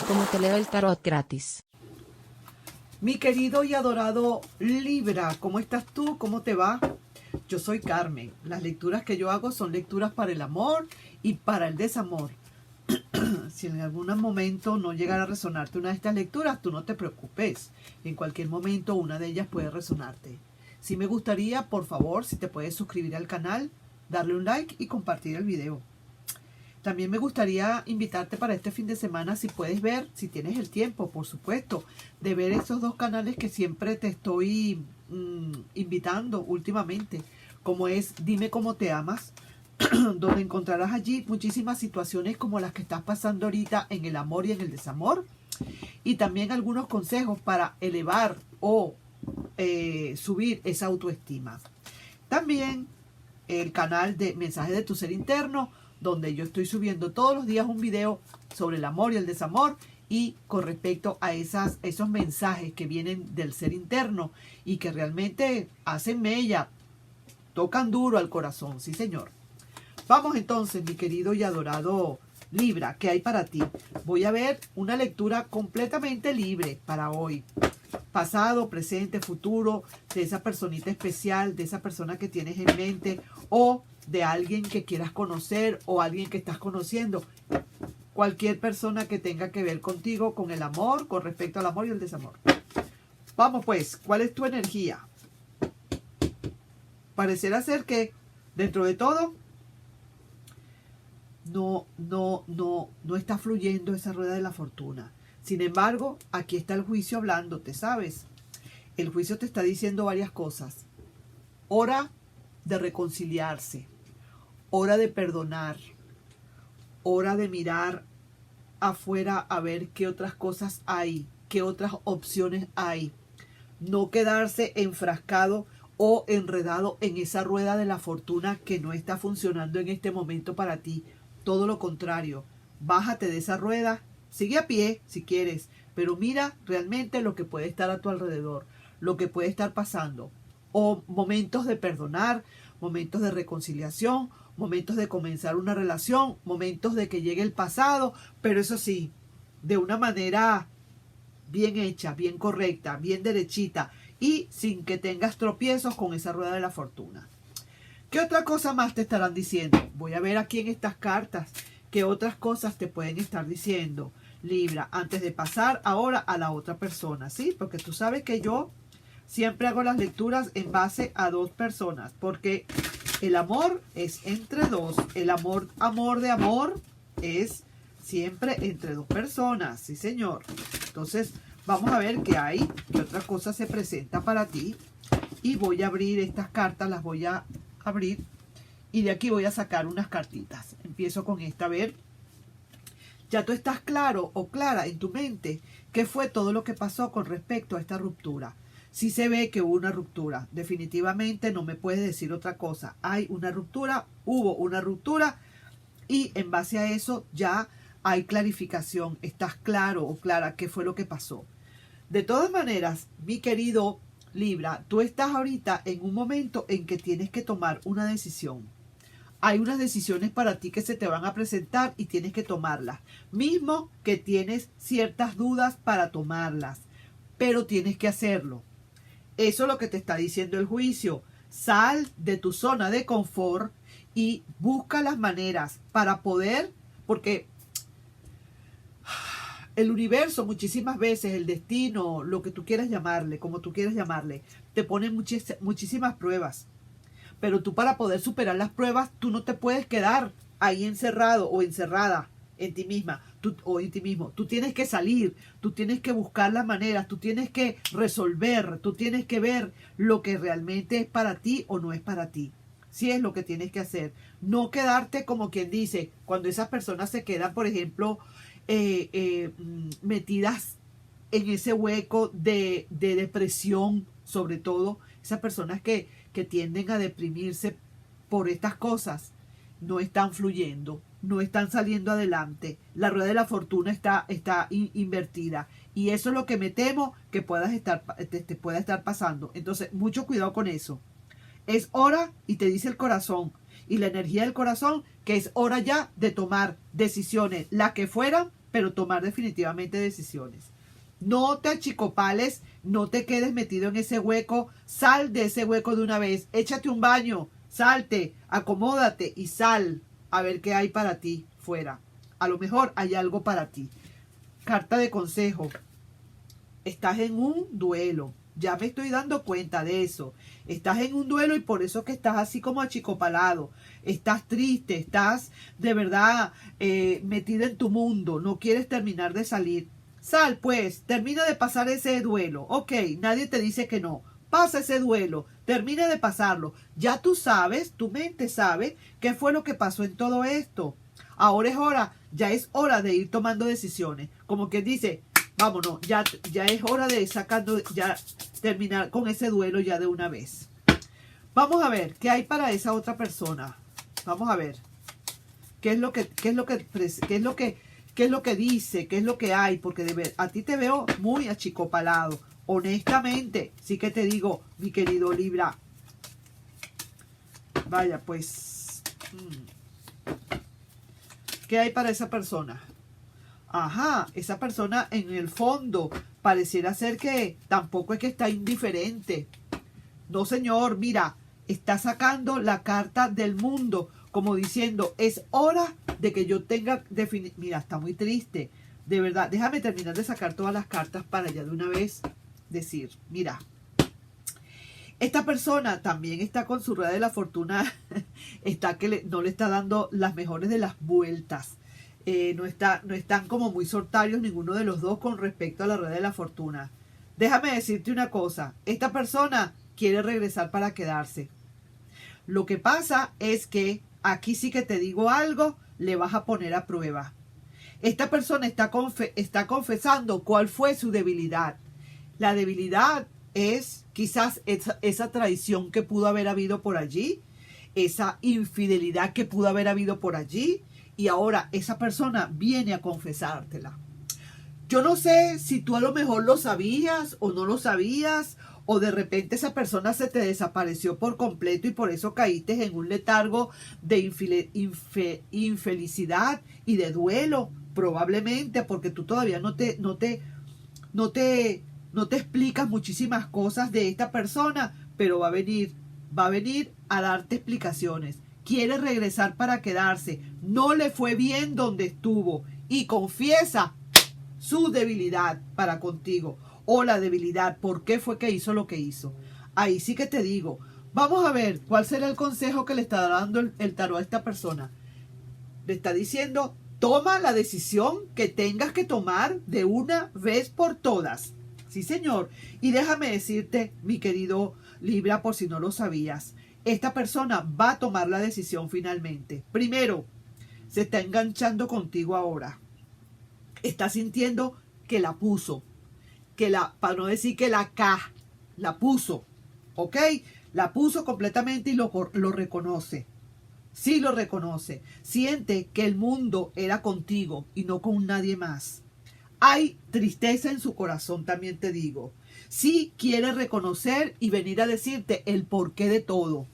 cómo te leo el tarot gratis. Mi querido y adorado Libra, ¿cómo estás tú? ¿Cómo te va? Yo soy Carmen. Las lecturas que yo hago son lecturas para el amor y para el desamor. Si en algún momento no llegara a resonarte una de estas lecturas, tú no te preocupes. En cualquier momento una de ellas puede resonarte. Sí me gustaría, por favor, si te puedes suscribir al canal, darle un like y compartir el video. También me gustaría invitarte para este fin de semana, si puedes ver, si tienes el tiempo, por supuesto, de ver esos dos canales que siempre te estoy invitando últimamente, como es Dime Cómo Te Amas, donde encontrarás allí muchísimas situaciones como las que estás pasando ahorita en el amor y en el desamor, y también algunos consejos para elevar o subir esa autoestima. También el canal de Mensajes de tu Ser Interno, donde yo estoy subiendo todos los días un video sobre el amor y el desamor y con respecto a esos mensajes que vienen del ser interno y que realmente hacen mella, tocan duro al corazón, sí señor. Vamos entonces, mi querido y adorado Libra, ¿qué hay para ti? Voy a ver una lectura completamente libre para hoy. Pasado, presente, futuro, de esa personita especial, de esa persona que tienes en mente o de alguien que quieras conocer o alguien que estás conociendo. Cualquier persona que tenga que ver contigo, con el amor, con respecto al amor y el desamor. Vamos pues, ¿cuál es tu energía? Pareciera ser que dentro de todo no está fluyendo esa rueda de la fortuna. Sin embargo, aquí está el juicio hablándote, ¿sabes? El juicio te está diciendo varias cosas. Hora de reconciliarse, hora de perdonar, hora de mirar afuera a ver qué otras cosas hay, qué otras opciones hay. No quedarse enfrascado o enredado en esa rueda de la fortuna que no está funcionando en este momento para ti. Todo lo contrario, bájate de esa rueda, sigue a pie si quieres, pero mira realmente lo que puede estar a tu alrededor, lo que puede estar pasando. O momentos de perdonar, momentos de reconciliación, momentos de comenzar una relación, momentos de que llegue el pasado, pero eso sí, de una manera bien hecha, bien correcta, bien derechita y sin que tengas tropiezos con esa rueda de la fortuna. ¿Qué otra cosa más te estarán diciendo? Voy a ver aquí en estas cartas qué otras cosas te pueden estar diciendo, Libra, antes de pasar ahora a la otra persona, ¿sí? Porque tú sabes que yo siempre hago las lecturas en base a dos personas, porque el amor es entre dos. El amor de amor es siempre entre dos personas, sí señor. Entonces, vamos a ver qué hay, qué otra cosa se presenta para ti. Y voy a abrir estas cartas, las voy a abrir. Y de aquí voy a sacar unas cartitas. Empiezo con esta, a ver. Ya tú estás claro o clara en tu mente qué fue todo lo que pasó con respecto a esta ruptura. Sí se ve que hubo una ruptura. Definitivamente no me puedes decir otra cosa. Hay una ruptura, hubo una ruptura y en base a eso ya hay clarificación. Estás claro o clara qué fue lo que pasó. De todas maneras, mi querido Libra, tú estás ahorita en un momento en que tienes que tomar una decisión. Hay unas decisiones para ti que se te van a presentar y tienes que tomarlas. Mismo que tienes ciertas dudas para tomarlas, pero tienes que hacerlo. Eso es lo que te está diciendo el juicio. Sal de tu zona de confort y busca las maneras para poder, porque el universo muchísimas veces, el destino, lo que tú quieras llamarle, como tú quieras llamarle, te pone muchísimas pruebas. Pero tú, para poder superar las pruebas, tú no te puedes quedar ahí encerrado o encerrada en ti misma o en ti mismo. Tú tienes que salir, tú tienes que buscar las maneras, tú tienes que resolver, tú tienes que ver lo que realmente es para ti o no es para ti. Sí es lo que tienes que hacer. No quedarte como quien dice, cuando esas personas se quedan, por ejemplo, metidas en ese hueco de depresión, sobre todo esas personas que tienden a deprimirse por estas cosas, no están fluyendo, no están saliendo adelante. La rueda de la fortuna está invertida y eso es lo que me temo que te pueda estar pasando. Entonces, mucho cuidado con eso. Es hora, y te dice el corazón y la energía del corazón, que es hora ya de tomar decisiones, las que fueran, pero tomar definitivamente decisiones. No te achicopales, no te quedes metido en ese hueco, sal de ese hueco de una vez, échate un baño, salte, acomódate y sal a ver qué hay para ti fuera. A lo mejor hay algo para ti. Carta de consejo. Estás en un duelo. Ya me estoy dando cuenta de eso. Estás en un duelo y por eso que estás así como achicopalado. Estás triste, estás de verdad metida en tu mundo. No quieres terminar de salir. Sal pues, termina de pasar ese duelo. Ok, nadie te dice que no. Pasa ese duelo, termina de pasarlo. Ya tú sabes, tu mente sabe qué fue lo que pasó en todo esto. Ahora es hora, ya es hora de ir tomando decisiones. Como quien dice, vámonos, ya es hora de ya terminar con ese duelo ya de una vez. Vamos a ver qué hay para esa otra persona. Vamos a ver qué es lo que dice, qué es lo que hay, porque a ti te veo muy achicopalado. Honestamente, sí que te digo, mi querido Libra. Vaya, pues, ¿qué hay para esa persona? Ajá, esa persona en el fondo pareciera ser que tampoco es que está indiferente. No, señor, mira, está sacando la carta del mundo, como diciendo, es hora de que yo tenga mira, está muy triste. De verdad, déjame terminar de sacar todas las cartas para ya de una vez decir, mira, esta persona también está con su rueda de la fortuna, está que no le está dando las mejores de las vueltas. No están como muy soltarios ninguno de los dos con respecto a la rueda de la fortuna. Déjame decirte una cosa, esta persona quiere regresar para quedarse. Lo que pasa es que aquí sí que te digo algo, le vas a poner a prueba. Esta persona está confesando cuál fue su debilidad. La debilidad es quizás esa traición que pudo haber habido por allí, esa infidelidad que pudo haber habido por allí, y ahora esa persona viene a confesártela. Yo no sé si tú a lo mejor lo sabías o no lo sabías, o de repente esa persona se te desapareció por completo y por eso caíste en un letargo de infelicidad y de duelo, probablemente porque tú todavía no te explicas muchísimas cosas de esta persona, pero va a venir a darte explicaciones. Quiere regresar para quedarse. No le fue bien donde estuvo y confiesa su debilidad para contigo o la debilidad, por qué fue que hizo lo que hizo. Ahí sí que te digo, vamos a ver cuál será el consejo que le está dando el tarot a esta persona. Le está diciendo, toma la decisión que tengas que tomar de una vez por todas. Sí, señor. Y déjame decirte, mi querido Libra, por si no lo sabías, esta persona va a tomar la decisión finalmente. Primero, se está enganchando contigo ahora. Está sintiendo que la puso. Para no decir que la puso. ¿Ok? La puso completamente y lo reconoce. Sí lo reconoce. Siente que el mundo era contigo y no con nadie más. Hay tristeza en su corazón, también te digo. Sí quiere reconocer y venir a decirte el porqué de todo.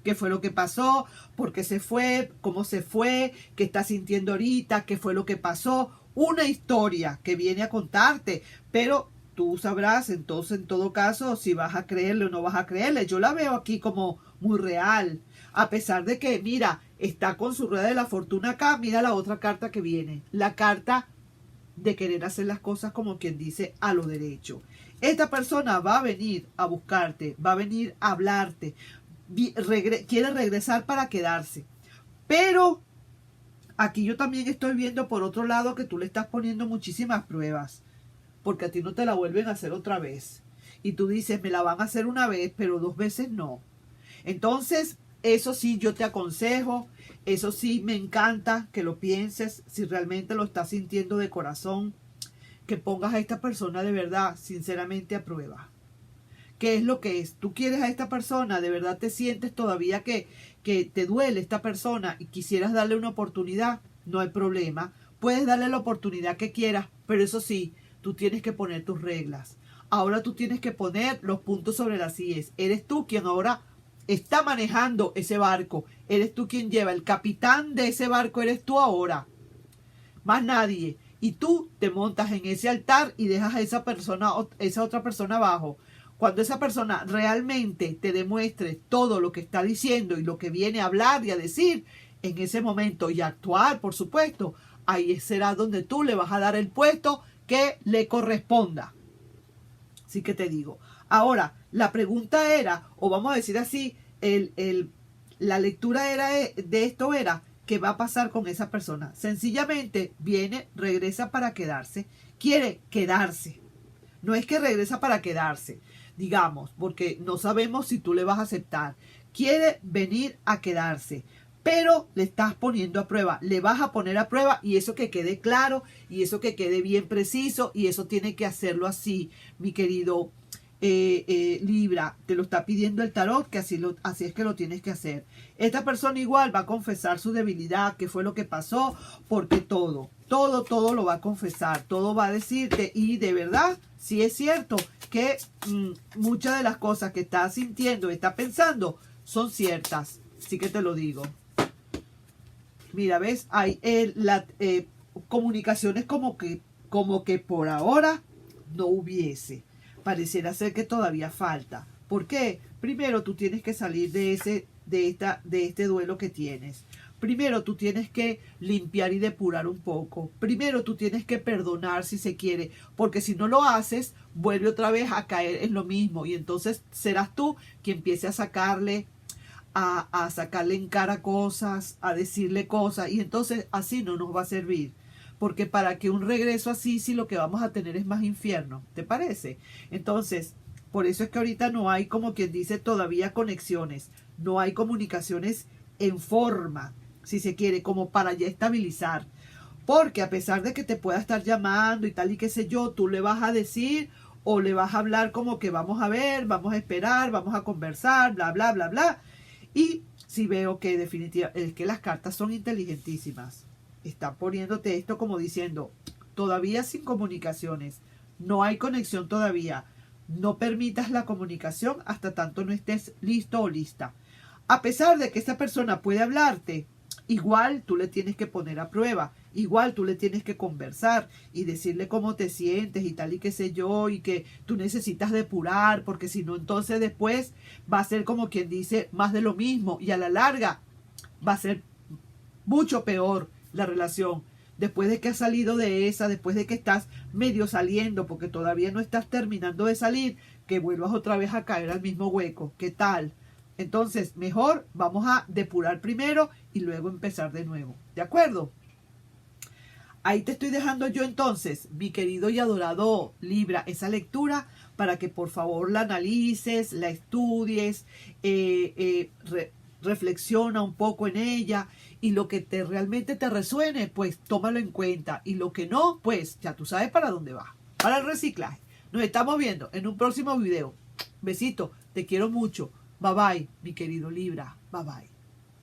¿Qué fue lo que pasó? ¿Por qué se fue? ¿Cómo se fue? ¿Qué está sintiendo ahorita? ¿Qué fue lo que pasó? Una historia que viene a contarte, pero tú sabrás entonces en todo caso si vas a creerle o no vas a creerle. Yo la veo aquí como muy real, a pesar de que, mira, está con su rueda de la fortuna acá. Mira la otra carta que viene, la carta de querer hacer las cosas como quien dice a lo derecho. Esta persona va a venir a buscarte, va a venir a hablarte, quiere regresar para quedarse, pero aquí yo también estoy viendo por otro lado que tú le estás poniendo muchísimas pruebas, porque a ti no te la vuelven a hacer otra vez. Y tú dices, me la van a hacer una vez, pero 2 veces no. Entonces, eso sí yo te aconsejo, eso sí me encanta que lo pienses, si realmente lo estás sintiendo de corazón, que pongas a esta persona de verdad, sinceramente a prueba. ¿Qué es lo que es? ¿Tú quieres a esta persona? ¿De verdad te sientes todavía que te duele esta persona y quisieras darle una oportunidad? No hay problema. Puedes darle la oportunidad que quieras, pero eso sí, tú tienes que poner tus reglas. Ahora tú tienes que poner los puntos sobre las íes. Eres tú quien ahora está manejando ese barco. Eres tú quien lleva. El capitán de ese barco eres tú ahora. Más nadie. y tú te montas en ese altar y dejas a esa otra persona abajo. Cuando esa persona realmente te demuestre todo lo que está diciendo y lo que viene a hablar y a decir, en ese momento y a actuar, por supuesto, ahí será donde tú le vas a dar el puesto que le corresponda. Así que te digo. Ahora, la pregunta era, o vamos a decir así, la lectura de esto era, ¿qué va a pasar con esa persona? Sencillamente viene, regresa para quedarse, quiere quedarse. No es que regresa para quedarse, digamos, porque no sabemos si tú le vas a aceptar. Quiere venir a quedarse, pero le estás poniendo a prueba, le vas a poner a prueba y eso que quede claro y eso que quede bien preciso y eso tiene que hacerlo así, mi querido Libra, te lo está pidiendo el tarot, que así es que lo tienes que hacer. Esta persona igual va a confesar su debilidad, qué fue lo que pasó, porque todo lo va a confesar, todo va a decirte y de verdad, sí es cierto que muchas de las cosas que está sintiendo, está pensando, son ciertas, sí que te lo digo. Mira, ¿ves? Hay comunicaciones como que por ahora no hubiese. Pareciera ser que todavía falta. ¿Por qué? Primero tú tienes que salir de este duelo que tienes. Primero tú tienes que limpiar y depurar un poco. Primero tú tienes que perdonar si se quiere. Porque si no lo haces, vuelve otra vez a caer en lo mismo. Y entonces serás tú quien empiece a sacarle en cara cosas, a decirle cosas. Y entonces así no nos va a servir. Porque para que un regreso así, sí lo que vamos a tener es más infierno. ¿Te parece? Entonces, por eso es que ahorita no hay, como quien dice, todavía conexiones. No hay comunicaciones en forma, si se quiere, como para ya estabilizar. Porque a pesar de que te pueda estar llamando y tal y qué sé yo, tú le vas a decir o le vas a hablar como que vamos a ver, vamos a esperar, vamos a conversar, bla, bla, bla, bla. Y si veo que definitivamente, es que las cartas son inteligentísimas. Están poniéndote esto como diciendo, todavía sin comunicaciones, no hay conexión todavía, no permitas la comunicación hasta tanto no estés listo o lista. A pesar de que esta persona puede hablarte, igual tú le tienes que poner a prueba, igual tú le tienes que conversar y decirle cómo te sientes y tal y qué sé yo, y que tú necesitas depurar, porque si no entonces después va a ser como quien dice más de lo mismo y a la larga va a ser mucho peor la relación, después de que has salido de esa, después de que estás medio saliendo, porque todavía no estás terminando de salir, que vuelvas otra vez a caer al mismo hueco. ¿Qué tal? Entonces, mejor vamos a depurar primero y luego empezar de nuevo. ¿De acuerdo? Ahí te estoy dejando yo entonces, mi querido y adorado Libra, esa lectura para que por favor la analices, la estudies, reflexiona un poco en ella y lo que realmente te resuene, pues tómalo en cuenta y lo que no, pues ya tú sabes para dónde va, para el reciclaje. Nos estamos viendo en un próximo video. Besito, te quiero mucho. Bye bye, mi querido Libra. Bye bye.